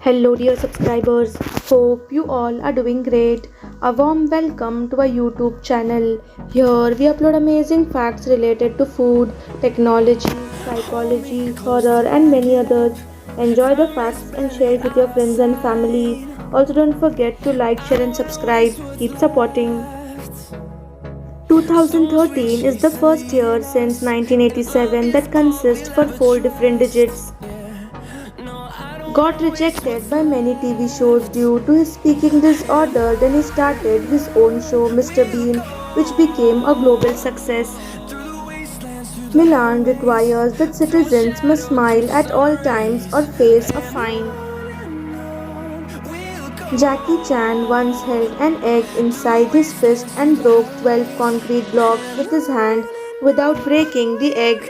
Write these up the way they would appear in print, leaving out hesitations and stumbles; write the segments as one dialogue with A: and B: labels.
A: Hello, dear subscribers. Hope you all are doing great. A warm welcome to our YouTube channel. Here we upload amazing facts related to food, technology, psychology, horror, and many others. Enjoy the facts and share it with your friends and family. Also, don't forget to like, share, and subscribe. Keep supporting. 2013 is the first year since 1987 that consists for four different digits. Got rejected by many TV shows due to his speaking disorder, then he started his own show, Mr. Bean, which became a global success. Milan requires that citizens must smile at all times or face a fine. Jackie Chan once held an egg inside his fist and broke 12 concrete blocks with his hand without breaking the egg.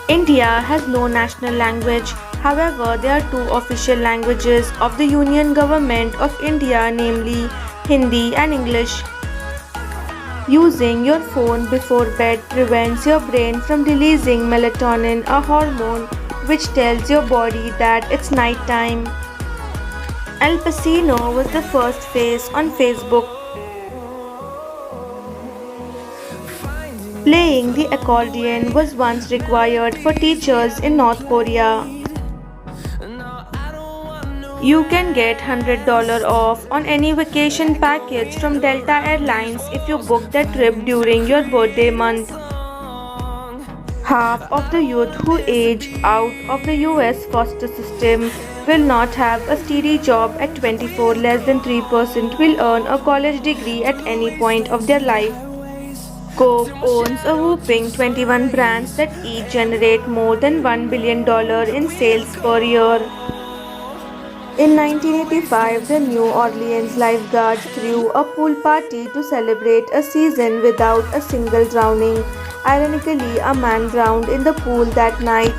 A: India has no national language. However, there are two official languages of the Union Government of India, namely Hindi and English. Using your phone before bed prevents your brain from releasing melatonin, a hormone which tells your body that it's night time. Al Pacino was the first face on Facebook. Playing the accordion was once required for teachers in North Korea. You can get $100 off on any vacation package from Delta Airlines if you book that trip during your birthday month. Half of the youth who age out of the US foster system will not have a steady job at 24. Less than 3% will earn a college degree at any point of their life. Coke owns a whopping 21 brands that each generate more than $1 billion in sales per year. In 1985, the New Orleans lifeguards threw a pool party to celebrate a season without a single drowning. Ironically, a man drowned in the pool that night.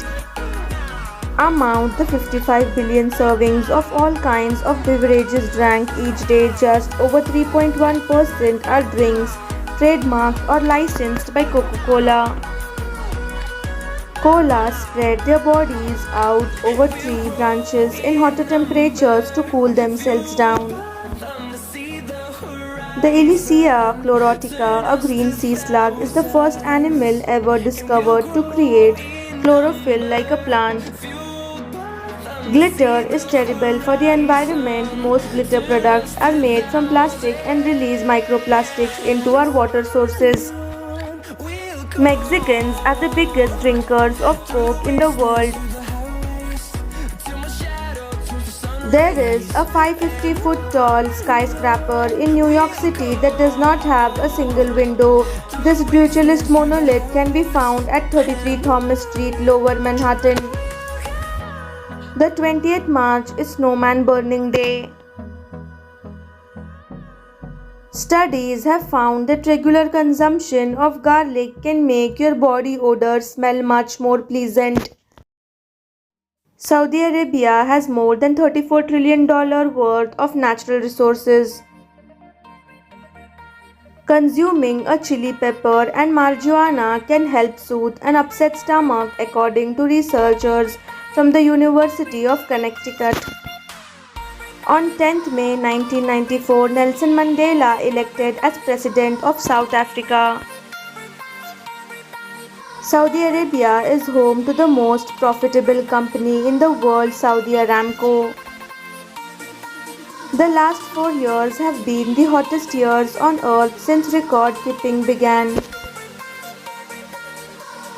A: Amount the 55 billion servings of all kinds of beverages drank each day, just over 3.1% are drinks trademarked or licensed by Coca-Cola. Koalas spread their bodies out over tree branches in hotter temperatures to cool themselves down. The Elysia chlorotica, a green sea slug, is the first animal ever discovered to create chlorophyll like a plant. Glitter is terrible for the environment. Most glitter products are made from plastic and release microplastics into our water sources. Mexicans are the biggest drinkers of Coke in the world. There is a 550-foot tall skyscraper in New York City that does not have a single window. This brutalist monolith can be found at 33 Thomas Street, Lower Manhattan. The 20th March is Snowman Burning Day. Studies have found that regular consumption of garlic can make your body odor smell much more pleasant. Saudi Arabia has more than $34 trillion worth of natural resources. Consuming a chili pepper and marijuana can help soothe an upset stomach, according to researchers from the University of Connecticut. On 10th May 1994, Nelson Mandela elected as President of South Africa. Saudi Arabia is home to the most profitable company in the world, Saudi Aramco. The last 4 years have been the hottest years on earth since record keeping began.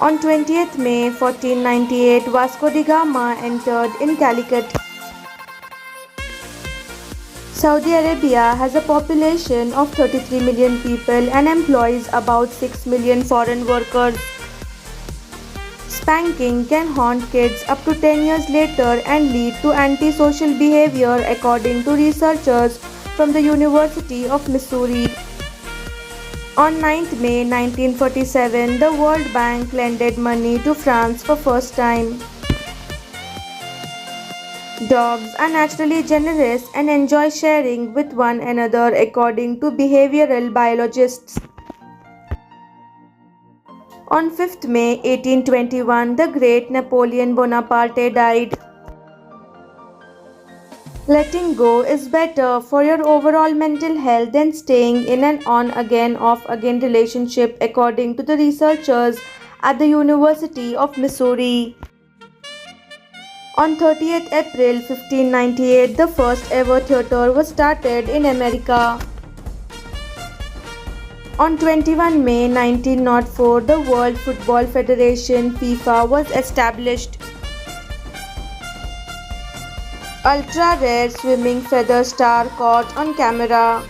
A: On 20th May 1498, Vasco da Gama entered in Calicut. Saudi Arabia has a population of 33 million people and employs about 6 million foreign workers. Spanking can haunt kids up to 10 years later and lead to antisocial behavior, according to researchers from the University of Missouri. On 9th May 1947, the World Bank lended money to France for first time. Dogs are naturally generous and enjoy sharing with one another, according to behavioral biologists. On 5th May 1821, the great Napoleon Bonaparte died. Letting go is better for your overall mental health than staying in an on again off again relationship according to the researchers at the University of Missouri. On 30th April 1598, the first ever theatre was started in America. On 21 May 1904, the World Football Federation FIFA was established. Ultra rare swimming feather star caught on camera.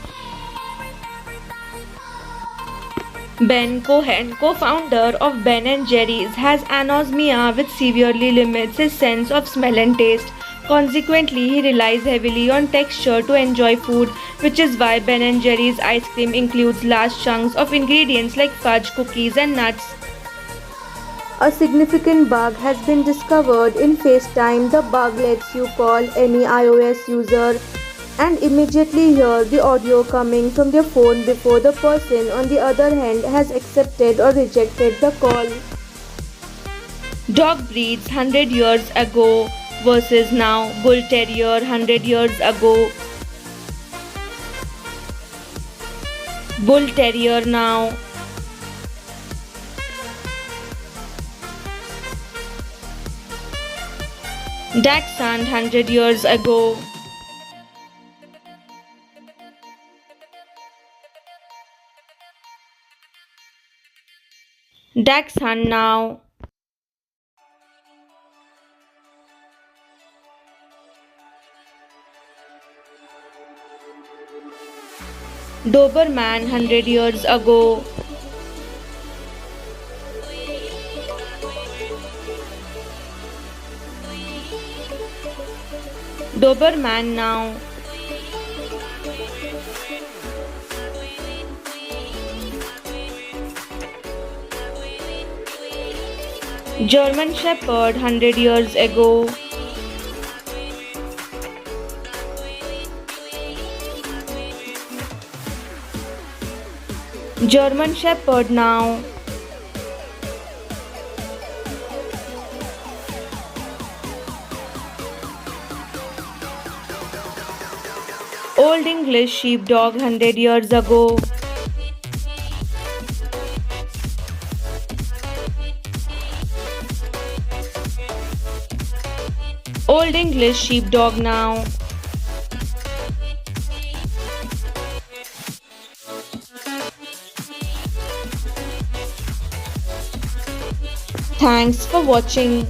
A: Ben Cohen, co-founder of Ben and Jerry's, has anosmia which severely limits his sense of smell and taste. Consequently, he relies heavily on texture to enjoy food, which is why Ben and Jerry's ice cream includes large chunks of ingredients like fudge, cookies, and nuts. A significant bug has been discovered in FaceTime. The bug lets you call any iOS user and immediately hear the audio coming from their phone before the person on the other hand has accepted or rejected the call. Dog breeds 100 years ago versus now. Bull Terrier 100 years ago. Bull Terrier now. Dachshund 100 years ago. Dachshund now. Doberman 100 years ago. Doberman now. German Shepherd 100 years ago. German Shepherd now. Old English Sheepdog 100 years ago. Old English Sheepdog now. Thanks for watching.